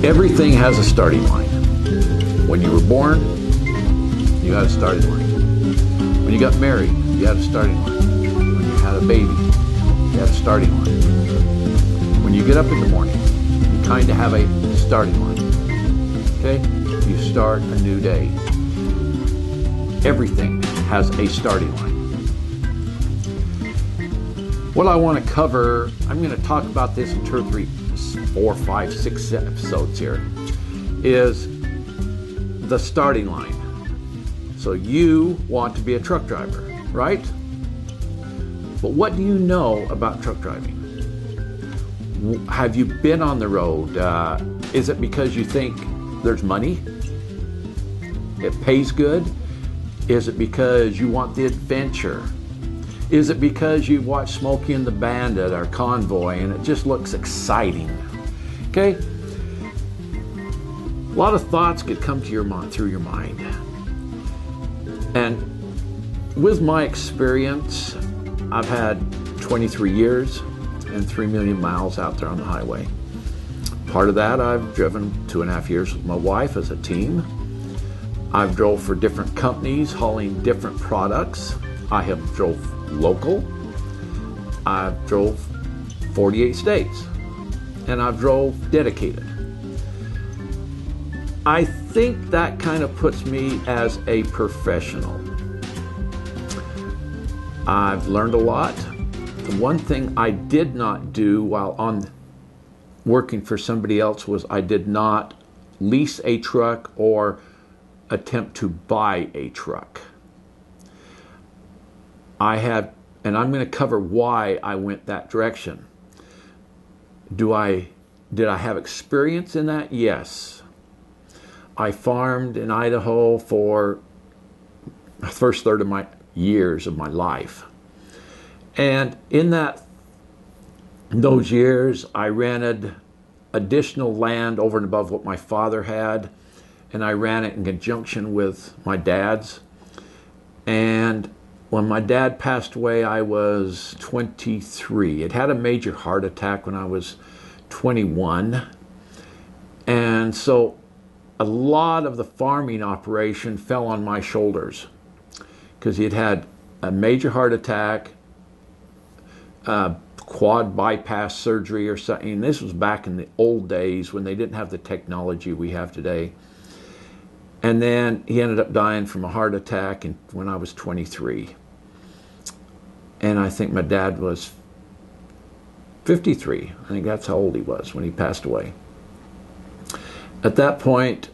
Everything has a starting line. When you were born, you had a starting line. When you got married, you had a starting line. When you had a baby, you had a starting line. When you get up in the morning, you kind of have a starting line. Okay? You start a new day. Everything has a starting line. What I want to cover, I'm going to talk about this in 2 or 3, 4, 5, 6 episodes here, is the starting line. So you want to be a truck driver, right? But what do you know about truck driving? Have you been on the road? Is it because you think there's money? It pays good? Is it because you want the adventure? Is it because you watch Smokey and the Bandit or Convoy and it just looks exciting? Okay? A lot of thoughts could come to your mind, through your mind. And with my experience, I've had 23 years and 3 million miles out there on the highway. Part of that, I've driven 2.5 years with my wife as a team. I've drove for different companies hauling different products. I have drove local. I've drove 48 states. And I've drove dedicated. I think that kind of puts me as a professional. I've learned a lot. The one thing I did not do while on working for somebody else was I did not lease a truck or attempt to buy a truck. And I'm going to cover why I went that direction. Did I have experience in that? Yes. I farmed in Idaho for the first third of my years of my life. And in those years, I rented additional land over and above what my father had, and I ran it in conjunction with my dad's. And when my dad passed away, I was 23. It had a major heart attack when I was 21. And so a lot of the farming operation fell on my shoulders because he had had a major heart attack, quad bypass surgery or something. And this was back in the old days when they didn't have the technology we have today. And then he ended up dying from a heart attack when I was 23. And I think my dad was 53. I think that's how old he was when he passed away. At that point,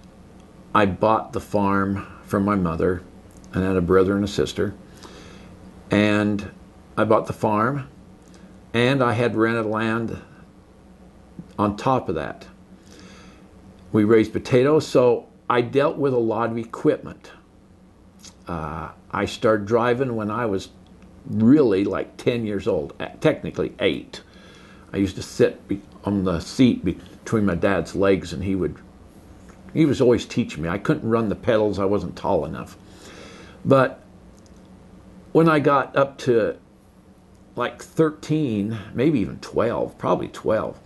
I bought the farm from my mother, and I had a brother and a sister. And I bought the farm, and I had rented land on top of that. We raised potatoes, so I dealt with a lot of equipment. I started driving when I was really like 10 years old, technically 8. I used to sit on the seat between my dad's legs, and he was always teaching me. I couldn't run the pedals, I wasn't tall enough. But when I got up to like 13, maybe even 12, probably 12,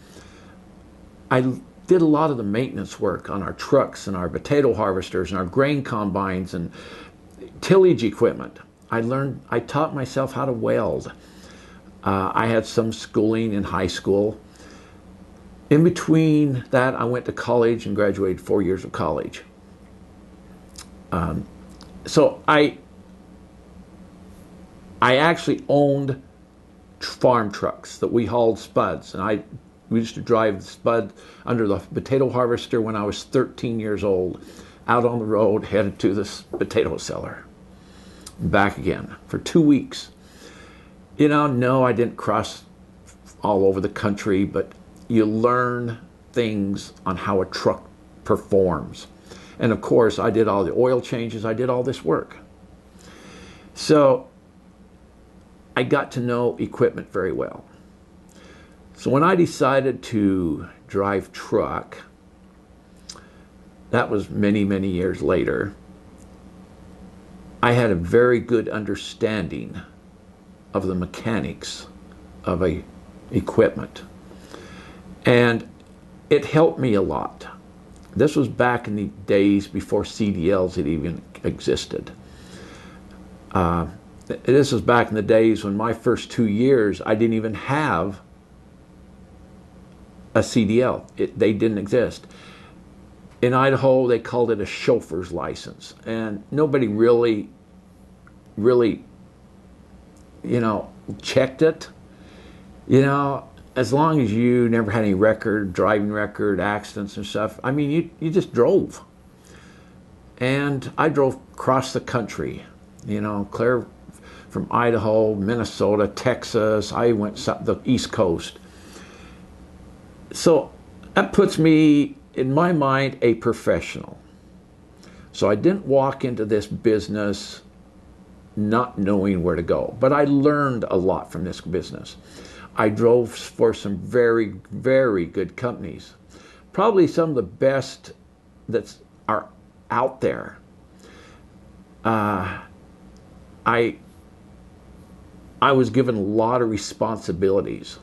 I did a lot of the maintenance work on our trucks and our potato harvesters and our grain combines and tillage equipment. I taught myself how to weld. I had some schooling in high school. In between that, I went to college and graduated 4 years of college. So I actually owned farm trucks that we hauled spuds, and we used to drive the spud under the potato harvester when I was 13 years old, out on the road, headed to this potato cellar, back again for 2 weeks. No, I didn't cross all over the country, but you learn things on how a truck performs. And of course, I did all the oil changes, I did all this work. So I got to know equipment very well. So when I decided to drive truck, that was many, many years later, I had a very good understanding of the mechanics of equipment. And it helped me a lot. This was back in the days before CDLs had even existed. This was back in the days when my first 2 years, I didn't even have a CDL. They didn't exist. In Idaho, they called it a chauffeur's license. And nobody really, checked it. As long as you never had any driving record, accidents and stuff, I mean, you just drove. And I drove across the country, clear from Idaho, Minnesota, Texas. I went the East Coast. So that puts me, in my mind, a professional. So I didn't walk into this business not knowing where to go, but I learned a lot from this business. I drove for some very, very good companies, probably some of the best that are out there. I was given a lot of responsibilities.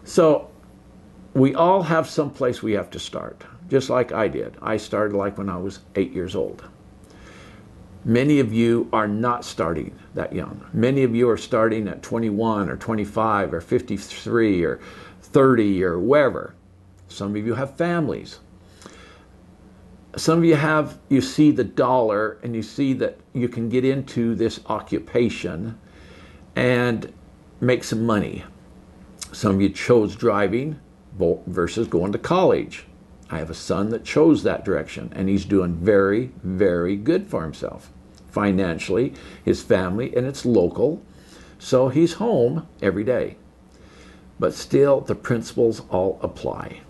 So we all have some place we have to start, just like I did. I started like when I was 8 years old. Many of you are not starting that young. Many of you are starting at 21 or 25 or 53 or 30 or wherever. Some of you have families. Some of you see the dollar and you see that you can get into this occupation and make some money. Some of you chose driving versus going to college. I have a son that chose that direction, and he's doing very, very good for himself. Financially, his family, and it's local. So he's home every day. But still, the principles all apply.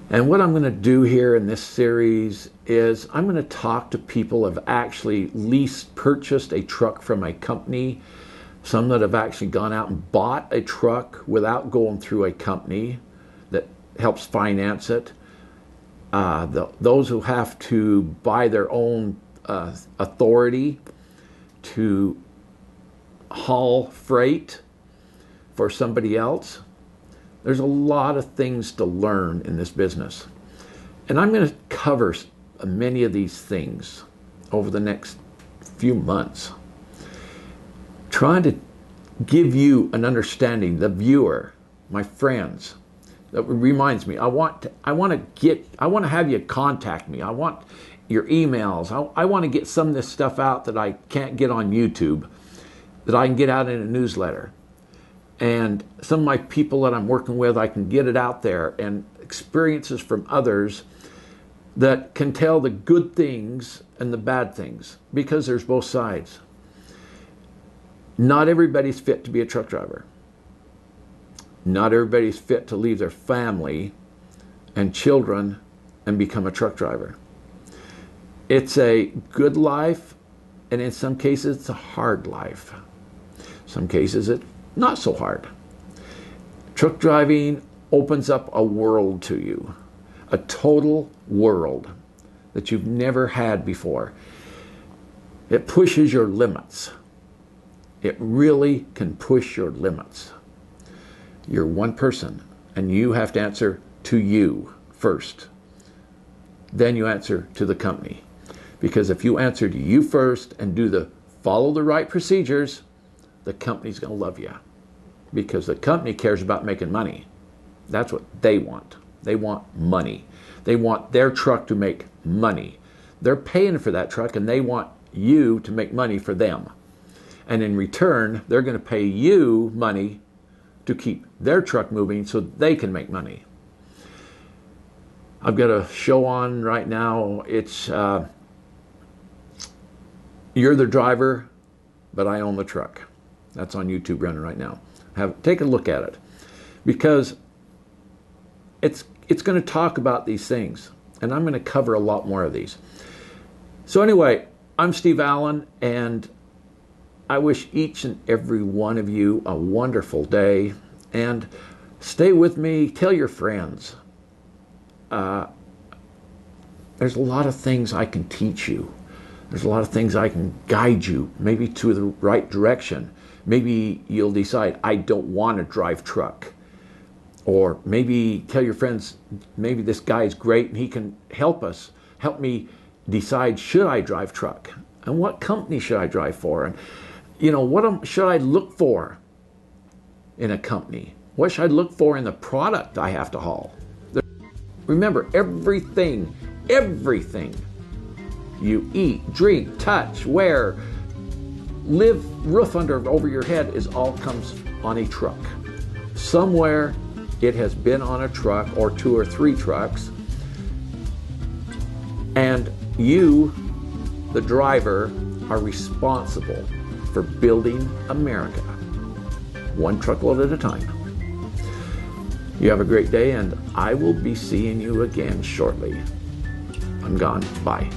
And what I'm going to do here in this series is I'm going to talk to people who have actually purchased a truck from a company, some that have actually gone out and bought a truck without going through a company that helps finance it. Those who have to buy their own authority to haul freight for somebody else. There's a lot of things to learn in this business. And I'm going to cover many of these things over the next few months, trying to give you an understanding, the viewer, my friends. That reminds me, I want to have you contact me. I want your emails. I want to get some of this stuff out that I can't get on YouTube, that I can get out in a newsletter. And some of my people that I'm working with, I can get it out there, and experiences from others that can tell the good things and the bad things, because there's both sides. Not everybody's fit to be a truck driver. Not everybody's fit to leave their family and children and become a truck driver. It's a good life, and in some cases it's a hard life. Some cases it's not so hard. Truck driving opens up a world to you, a total world that you've never had before. It pushes your limits. It really can push your limits. You're one person, and you have to answer to you first. Then you answer to the company. Because if you answer to you first and follow the right procedures, the company's going to love you. Because the company cares about making money. That's what they want. They want money. They want their truck to make money. They're paying for that truck, and they want you to make money for them. And in return, they're going to pay you money to keep their truck moving so they can make money. I've got a show on right now. It's You're the Driver, but I Own the Truck. That's on YouTube running right now. Take a look at it, because it's going to talk about these things, and I'm going to cover a lot more of these. So anyway, I'm Steve Allen, and I wish each and every one of you a wonderful day, and stay with me. Tell your friends. There's a lot of things I can teach you. There's a lot of things I can guide you, maybe to the right direction. Maybe you'll decide, I don't want to drive truck. Or maybe tell your friends, maybe this guy's great and he can help me decide, should I drive truck? And what company should I drive for? And, what should I look for in a company? What should I look for in the product I have to haul? Remember, everything you eat, drink, touch, wear, live, roof over your head all comes on a truck. Somewhere it has been on a truck or 2 or 3 trucks, and you, the driver, are responsible for building America, one truckload at a time. You have a great day, and I will be seeing you again shortly. I'm gone. Bye.